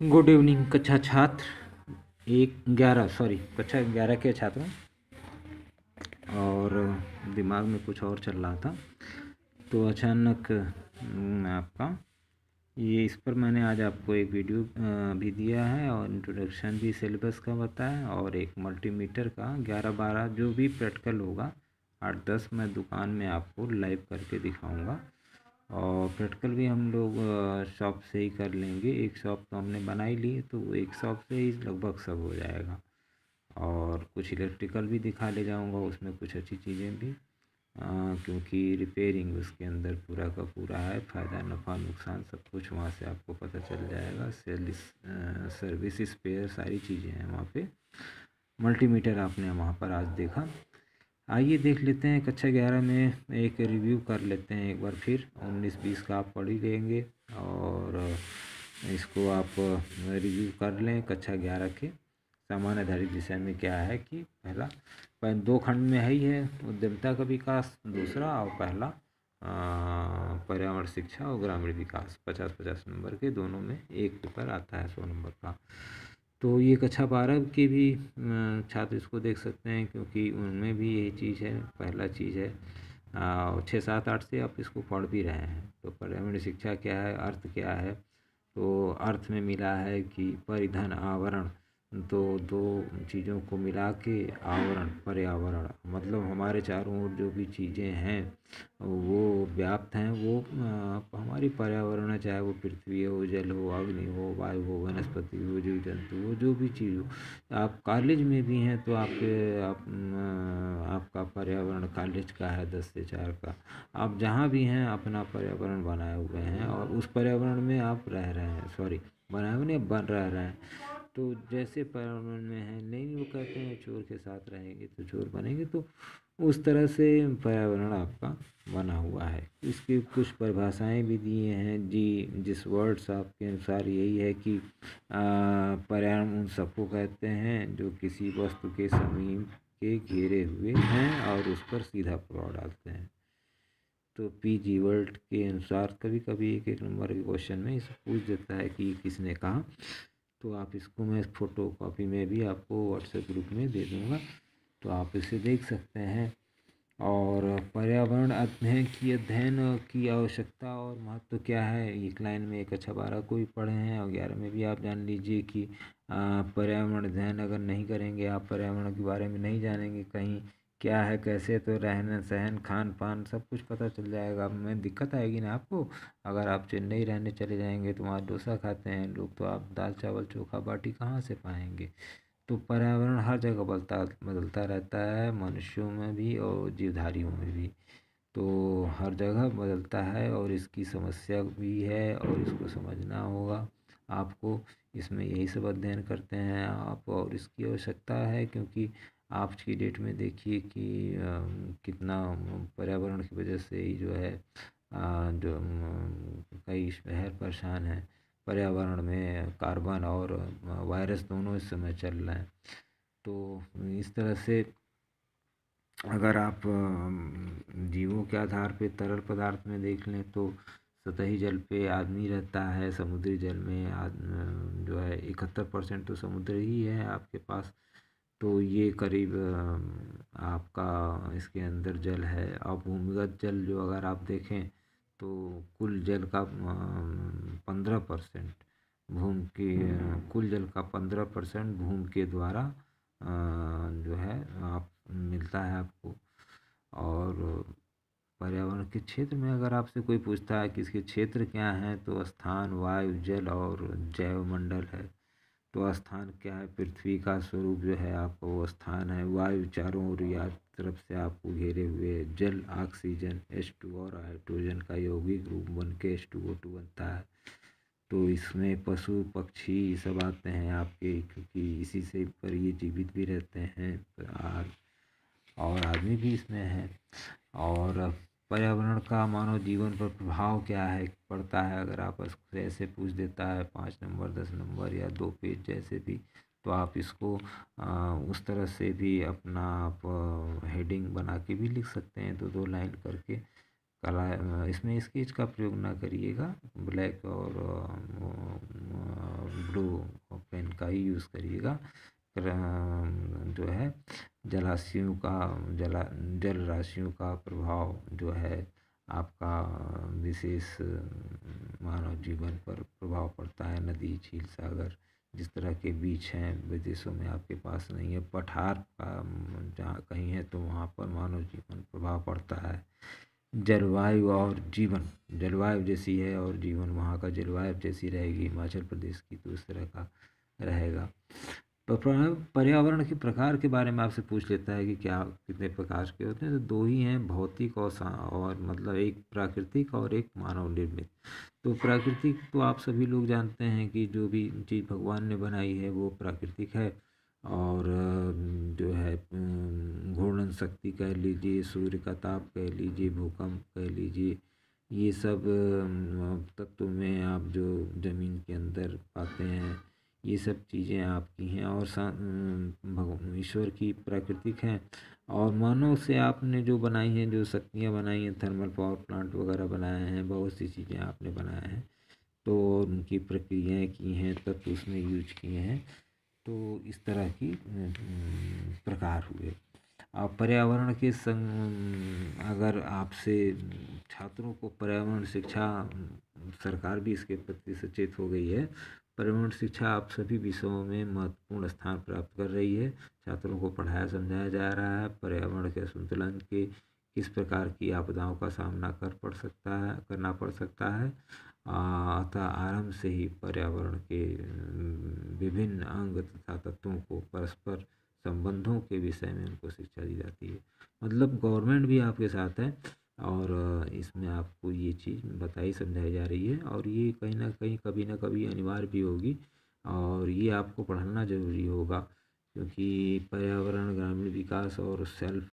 Good evening कक्षा छात्र 11 के छात्रों। और दिमाग में कुछ और चल रहा था तो अचानक आपका ये इस पर मैंने आज आपको एक वीडियो भी दिया है और इंट्रोडक्शन भी सिलेबस का बताया और एक मल्टीमीटर का 11-12 जो भी प्रैक्टिकल होगा 8-10 मैं दुकान में आपको लाइव करके दिखाऊंगा। और प्रैक्टिकल भी हम लोग शॉप से ही कर लेंगे। एक शॉप तो हमने बना ही ली तो एक शॉप से ही लगभग सब हो जाएगा। और कुछ इलेक्ट्रिकल भी दिखा ले जाऊंगा, उसमें कुछ अच्छी चीज़ें भी क्योंकि रिपेयरिंग उसके अंदर पूरा का पूरा है। फ़ायदा नफ़ा नुकसान सब कुछ वहाँ से आपको पता चल जाएगा। सर्विस स्पेयर सारी चीज़ें हैं वहाँ पे। मल्टीमीटर आपने वहाँ पर आज देखा। आइए देख लेते हैं कक्षा 11 में एक रिव्यू कर लेते हैं एक बार फिर। 19-20 का आप पढ़ ही लेंगे और इसको आप रिव्यू कर लें। कक्षा 11 के सामान्य आधारित विषय में क्या है कि पहला 2 खंड में है ही है उद्यमिता का विकास, दूसरा और पहला पर्यावरण शिक्षा और ग्रामीण विकास। 50-50 नंबर के दोनों में एक पेपर आता है 100 नंबर का। तो ये कक्षा 12 के भी छात्र इसको देख सकते हैं क्योंकि उनमें भी यही चीज़ है, पहला चीज़ है। 6-7-8 से आप इसको पढ़ भी रहे हैं। तो पर्यावरण शिक्षा क्या है, अर्थ क्या है, तो अर्थ में मिला है कि परिधन आवरण, तो दो चीज़ों को मिला के आवरण पर्यावरण मतलब हमारे चारों ओर जो भी चीज़ें हैं वो व्याप्त हैं। वो हमारी पर्यावरण है, चाहे वो पृथ्वी हो, जल हो, अग्नि हो, वायु हो, वनस्पति हो, जीव जंतु हो, जो भी चीज़ हो। आप कॉलेज में भी हैं तो आपका पर्यावरण कॉलेज का है 10 से 4 का। आप जहाँ भी हैं अपना पर्यावरण बनाए हुए हैं और उस पर्यावरण में आप रह रहे हैं, सॉरी बनाए हुए नहीं बन रह रहे हैं। तो जैसे पर्यावरण में है, नहीं वो कहते हैं चोर के साथ रहेंगे तो चोर बनेंगे, तो उस तरह से पर्यावरण आपका बना हुआ है। इसकी कुछ परिभाषाएं भी दिए हैं जी। जिस वर्ड्स आपके अनुसार यही है कि पर्यावरण उन सबको कहते हैं जो किसी वस्तु के समीप के घेरे हुए हैं और उस पर सीधा प्रभाव डालते हैं। तो पी.जी. वर्ल्ड के अनुसार कभी कभी एक नंबर के क्वेश्चन में इसे पूछ देता है कि किसने कहा। तो आप इसको मैं फ़ोटो कॉपी में भी आपको व्हाट्सएप ग्रुप में दे दूँगा, तो आप इसे देख सकते हैं। और पर्यावरण अध्ययन की आवश्यकता और महत्व क्या है, एक लाइन में एक अच्छा 12 को भी पढ़े हैं और 11 में भी आप जान लीजिए कि पर्यावरण अध्ययन अगर नहीं करेंगे, आप पर्यावरण के बारे में नहीं जानेंगे कहीं क्या है कैसे, तो रहन सहन खान पान सब कुछ पता चल जाएगा। में दिक्कत आएगी ना आपको। अगर आप चेन्नई रहने चले जाएंगे तो वहाँ डोसा खाते हैं लोग, तो आप दाल चावल चोखा बाटी कहाँ से पाएंगे। तो पर्यावरण हर जगह बदलता रहता है, मनुष्यों में भी और जीवधारियों में भी। तो हर जगह बदलता है और इसकी समस्या भी है और इसको समझना होगा आपको। इसमें यही सब अध्ययन करते हैं आप और इसकी आवश्यकता है क्योंकि आज की डेट में देखिए कि कितना पर्यावरण की वजह से ही जो है जो कई शहर परेशान हैं। पर्यावरण में कार्बन और वायरस दोनों इस समय चल रहे हैं। तो इस तरह से अगर आप जीवों के आधार पे तरल पदार्थ में देख लें तो सतही जल पे आदमी रहता है, समुद्री जल में जो है 71% तो समुद्र ही है आपके पास। तो ये करीब आपका इसके अंदर जल है। और भूमिगत जल जो अगर आप देखें तो कुल जल का 15% भूमि के कुल जल का 15% भूमि के द्वारा जो है आप मिलता है आपको। और पर्यावरण के क्षेत्र में अगर आपसे कोई पूछता है कि इसके क्षेत्र क्या हैं तो स्थान, वायु, जल और जैव मंडल है। तो स्थान क्या है, पृथ्वी का स्वरूप जो है आपका वो स्थान है। वायु चारों ओर या तरफ से आपको घेरे हुए है। जल ऑक्सीजन H2 और हाइड्रोजन का यौगिक रूप बन के H2O2 बनता है। तो इसमें पशु पक्षी सब आते हैं आपके, क्योंकि इसी से पर ये जीवित भी रहते हैं और आदमी भी इसमें है। और पर्यावरण का मानव जीवन पर प्रभाव क्या है पड़ता है, अगर आप उससे ऐसे पूछ देता है 5 नंबर 10 नंबर या 2 पेज जैसे भी, तो आप इसको उस तरह से भी अपना आप हेडिंग बना के भी लिख सकते हैं 2-2 लाइन करके। इसमें स्केच का प्रयोग ना करिएगा, ब्लैक और ब्लू पेन का ही यूज़ करिएगा। जो है जलाशयों का जल राशियों का प्रभाव जो है आपका विशेष मानव जीवन पर प्रभाव पड़ता है। नदी, झील, सागर जिस तरह के बीच हैं विदेशों में आपके पास नहीं है, पठार का जहाँ कहीं है तो वहाँ पर मानव जीवन प्रभाव पड़ता है। जलवायु और जीवन, जलवायु जैसी है और जीवन वहाँ का जलवायु जैसी रहेगी हिमाचल प्रदेश की, तो इस तरह का रहेगा। तो पर्यावरण के प्रकार के बारे में आपसे पूछ लेता है कि क्या कितने प्रकार के होते हैं, तो दो ही हैं, भौतिक और मतलब एक प्राकृतिक और एक मानव निर्मित। तो प्राकृतिक तो आप सभी लोग जानते हैं कि जो भी चीज़ भगवान ने बनाई है वो प्राकृतिक है। और जो है घूर्णन शक्ति कह लीजिए, सूर्य का ताप कह लीजिए, भूकंप कह लीजिए, ये सब तत्वों में आप जो ज़मीन के अंदर पाते हैं ये सब चीज़ें आपकी हैं और ईश्वर की प्राकृतिक हैं। और मानव से आपने जो बनाई हैं, जो शक्तियाँ बनाई हैं, थर्मल पावर प्लांट वगैरह बनाए हैं, बहुत सी चीज़ें आपने बनाए हैं, तो उनकी प्रक्रियाएँ की हैं, तत्व उसमें यूज किए हैं। तो इस तरह की प्रकार हुए। अब पर्यावरण के संग अगर आपसे छात्रों को पर्यावरण शिक्षा, सरकार भी इसके प्रति सचेत हो गई है। पर्यावरण शिक्षा आप सभी विषयों में महत्वपूर्ण स्थान प्राप्त कर रही है। छात्रों को पढ़ाया समझाया जा रहा है। पर्यावरण के संतुलन के किस प्रकार की आपदाओं का सामना करना पड़ सकता है। अतः आरंभ से ही पर्यावरण के विभिन्न अंग तथा तत्वों को परस्पर संबंधों के विषय में उनको शिक्षा दी जाती है। मतलब गवर्नमेंट भी आपके साथ है और इसमें आपको ये चीज़ बताई समझाई जा रही है और ये कहीं ना कहीं कभी ना कभी अनिवार्य भी होगी और ये आपको पढ़ाना ज़रूरी होगा, क्योंकि पर्यावरण, ग्रामीण विकास और सेल्फ